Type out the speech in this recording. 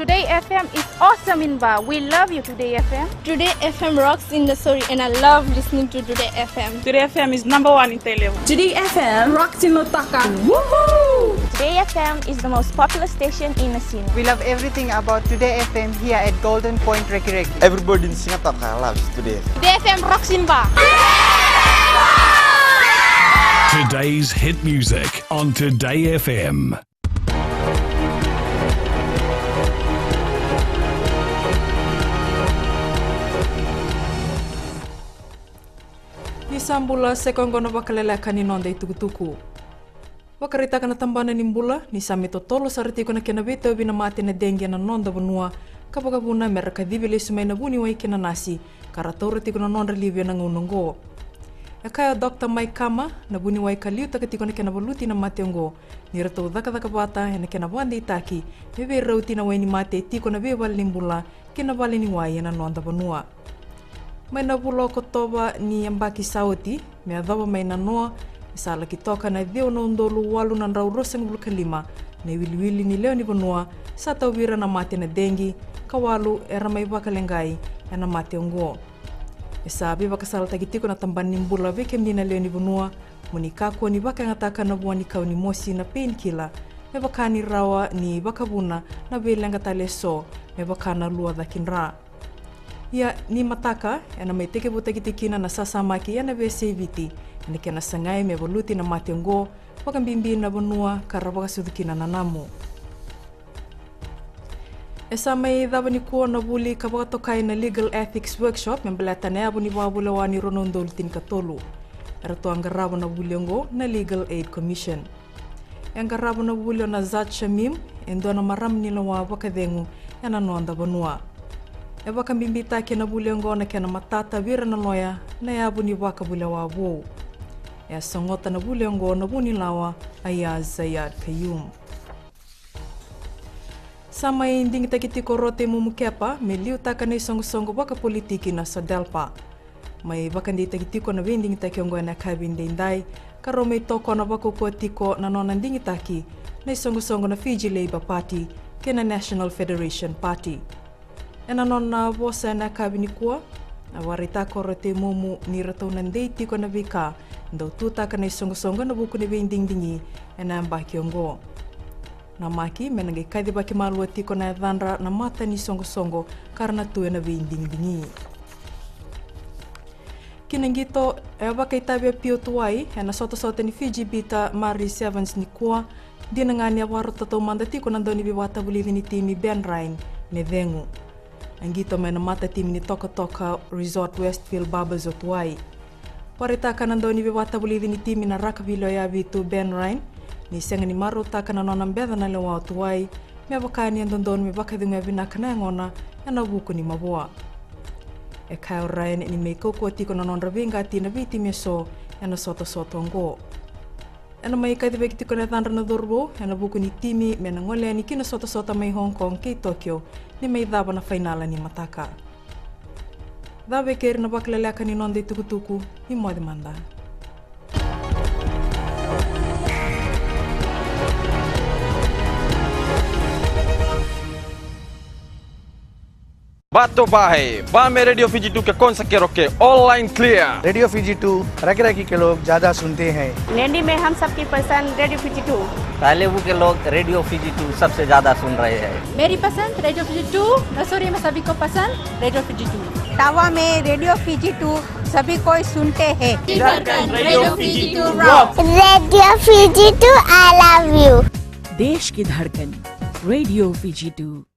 Today FM is awesome in Ba. We love you, Today FM. Today FM rocks in the story, and I love listening to Today FM. Today FM is #1 in Televu. Today FM rocks in Lotaka. Woohoo! Today FM is the most popular station in Nasina. We love everything about Today FM here at Golden Point Reki Reki. Everybody in Singapore loves Today FM. Today FM rocks in Ba. Today's hit music on Today FM. Nisambula sekongono bakalele kaninonda itukutuku. Wakarita kana tambana nimbula ni samito tolo sariti kona kena vito bina mate na dengue na nonda bunua kapagabuna meraka dibile sumaina buni wa ikena nasi karatoriti kona nonda livio na ngunongo. Ekaya Dr. Mike Kama na buni wa ikaliu takati kona kena baluti na mate ngo ni rato daka bata na kena bande itaki bebe rauti na weni mate tiko na bebal nimbula kena bale ni wa na nonda bunua. Mai na bulo kotoba ni ambaki sauti me adaba mai na noa isala kitoka na deo na undolu walu na rau roseng bulu kalima na wili ni leo ni bonua sa tawira na mate na dengi kawalu era mai bakalengai na mate ngo isabi bakasala tagitiko na tambani mbula veke mdina leo ni bonua munika ko ni baka ngataka na buani kau ni mosi na painkiller me bakani rawa ni bakabuna na belenga taleso me bakana lua dakinra. Ia ni mataka na mai teke butakitikina na sasamaki na VCVT ni kena sangai me voluti na mate ngo wakambimbi na bonua karabaka sudukina na namu. Esa mai dhabani kuo na buli kabaka tokai na legal ethics workshop membelata na abu ni wabula wani ronondo lutin katolu. Erato angarabu na buli ngo na Legal Aid Commission. Angarabu na buli na Zat Shamim endo na maram nila wabakadengu na noanda bonua. Eba kambimbita kena bulengo na kena matata vira na loya na yabu ni waka bule wa wo. Ya songota na bulengo na buni lawa aya Zayad Kayum. Sama inding takitiko rote mumukepa me liu taka na songo baka politiki na Sadelpa. May baka ndi takitiko na vending takiongo na kabinde indai karo may toko na bako kuatiko na nonandingi taki na songo na Fiji Labour Party kena National Federation Party. Ena nona bosa na kabini kuwa na warita korote mumu ni ratau nandeiti ko na vika ndau tuta kana songo na buku ni vending ena mbaki ongo na maki menange kaidi baki maluati ko na dhandra na mata ni songo karena tu na vending kinengito baka itabia pio tuai ena soto ni Fiji bita Mari Sevens ni kuwa dinangani awaro tatau mandati ko nandoni biwata bulili ni timi Ben Ryan ne vengu. Angito may namata timi ni Toka Resort Westfield Babas o Tuai. Parita ka nando ni biwata bulili ni timi na Rakavilo ya bitu Ben Ryan. Ni senga ni Maro taka na nonang beda na lewa o Tuai. May bakani ang dondon may bakadung may binaka na ngona na nabuko ni Mabua. E Kyle Ryan ni may kukuati ko na non rabinga ti na biti meso na soto ngo. Ano may kadibagiti ko na tandra na dorbo, na buko ni timi may nangole ni kina soto may Hong Kong kay Tokyo ni may daba na finala ni mataka. Dabe keri na baklalaka ni nonde tukutuku ni mo demanda. Bato bahe, बामे radio Fiji 2 के कौन सा के रोके online clear radio Fiji 2 रकी के लोग ज्यादा सुनते हैं। लैंडी में हम सबकी पसंद रेडियो Fiji 2। तालेबू के लोग रेडियो Fiji 2 सबसे ज्यादा सुन रहे हैं। मेरी पसंद रेडियो Fiji 2, नसोरी में सभी को पसंद रेडियो Fiji 2। टावा में रेडियो Fiji 2 सभी कोई सुनते हैं। Radio Fiji 2 rock. Radio Fiji 2 I love you. देश की धड़कन रेडियो Fiji 2।